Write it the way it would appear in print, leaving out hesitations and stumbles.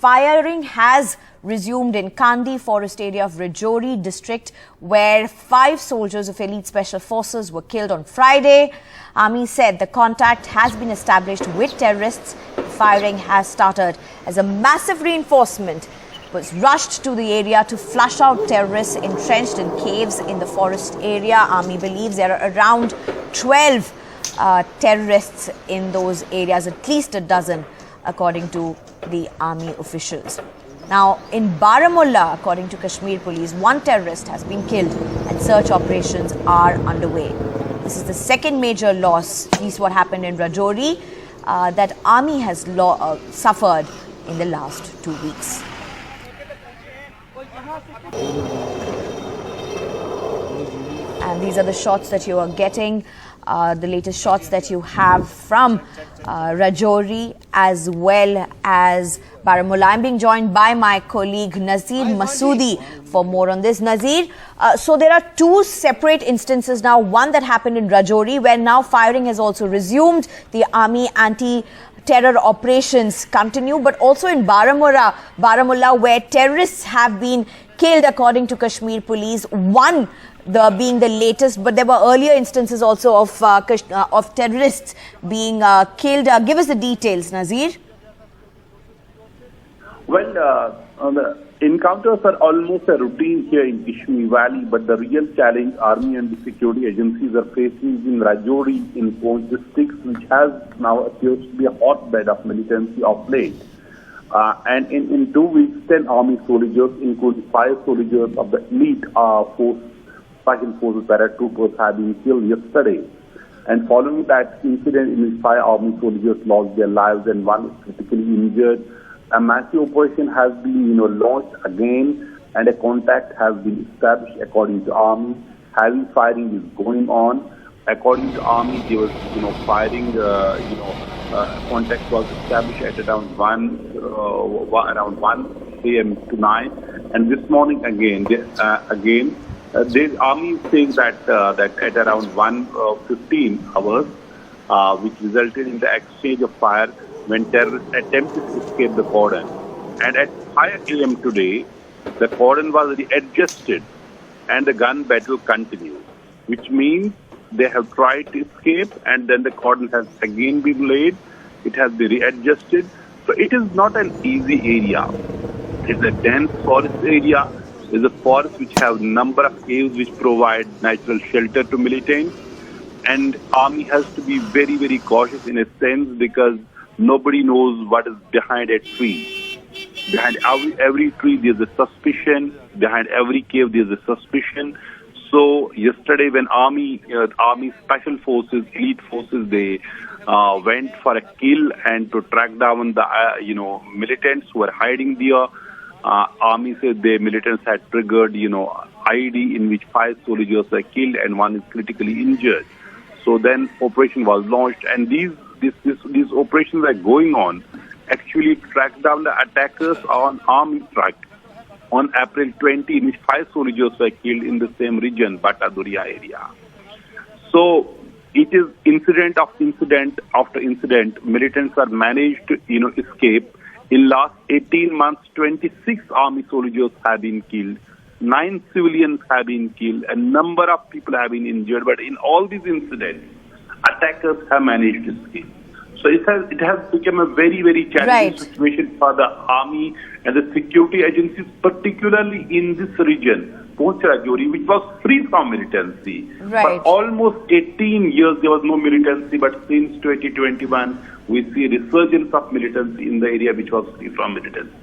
firing has resumed in Kandi forest area of Rajouri district, where 5 soldiers of elite special forces were killed on Friday. Army said the contact has been established with terrorists. Firing has started as a massive reinforcement was rushed to the area to flush out terrorists entrenched in caves in the forest area. Army believes there are around 12 terrorists in those areas, at least a dozen, according to the army officials. Now, in Baramulla, according to Kashmir police, 1 terrorist has been killed and search operations are underway. This is the second major loss, at least what happened in Rajouri, that army has suffered in the last 2 weeks. And these are the shots that you are getting, the latest shots that you have from Rajouri as well as Baramulla. I'm being joined by my colleague Nazir Masoodi for more on this. Nazir, so there are 2 separate instances now, one that happened in Rajouri where now firing has also resumed. The army anti-terror operations continue, but also in Baramulla where terrorists have been killed according to Kashmir police, one being the latest, but there were earlier instances also of terrorists being killed. Give us the details, Nazir. Well, the encounters are almost a routine here in Kashmir Valley, but the real challenge Army and the security agencies are facing is in Rajouri in Poonch districts, which has now appears to be a hotbed of militancy of late. And in 2 weeks, 10 army soldiers, including 5 soldiers of the elite special forces paratroopers, have been killed yesterday. And following that incident in which 5 army soldiers lost their lives and 1 is critically injured, a massive operation has been launched again, and a contact has been established according to army. Heavy firing is going on. According to army, there was firing. Contact was established at around 1 a.m. to 9, and this morning again. The army is saying that at around 1:15 hours, which resulted in the exchange of fire when terrorists attempted to escape the cordon. And at 5 a.m. today, the cordon was readjusted and the gun battle continues, which means they have tried to escape and then the cordon has again been laid. It has been readjusted. So it is not an easy area. It's a dense forest area. It's a forest which have number of caves which provide natural shelter to militants. And army has to be very, very cautious in a sense because nobody knows what is behind a tree. Behind every tree there's a suspicion. Behind every cave there's a suspicion. So yesterday when army special forces, elite forces, they went for a kill and to track down the militants who were hiding there. Army said the militants had triggered IED in which 5 soldiers were killed and 1 is critically injured. So then operation was launched, and these operations are going on. Actually track down the attackers on army track on April 20, in which 5 soldiers were killed in the same region, Bataduria area. So it is incident after incident. Militants are managed to escape. In last 18 months, 26 army soldiers have been killed, 9 civilians have been killed, a number of people have been injured. But in all these incidents, attackers have managed to escape. So it has become a very, very challenging situation for the army and the security agencies, particularly in this region, Poonch Rajouri, which was free from militancy. For almost 18 years, there was no militancy, but since 2021, we see a resurgence of militancy in the area which was free from militancy.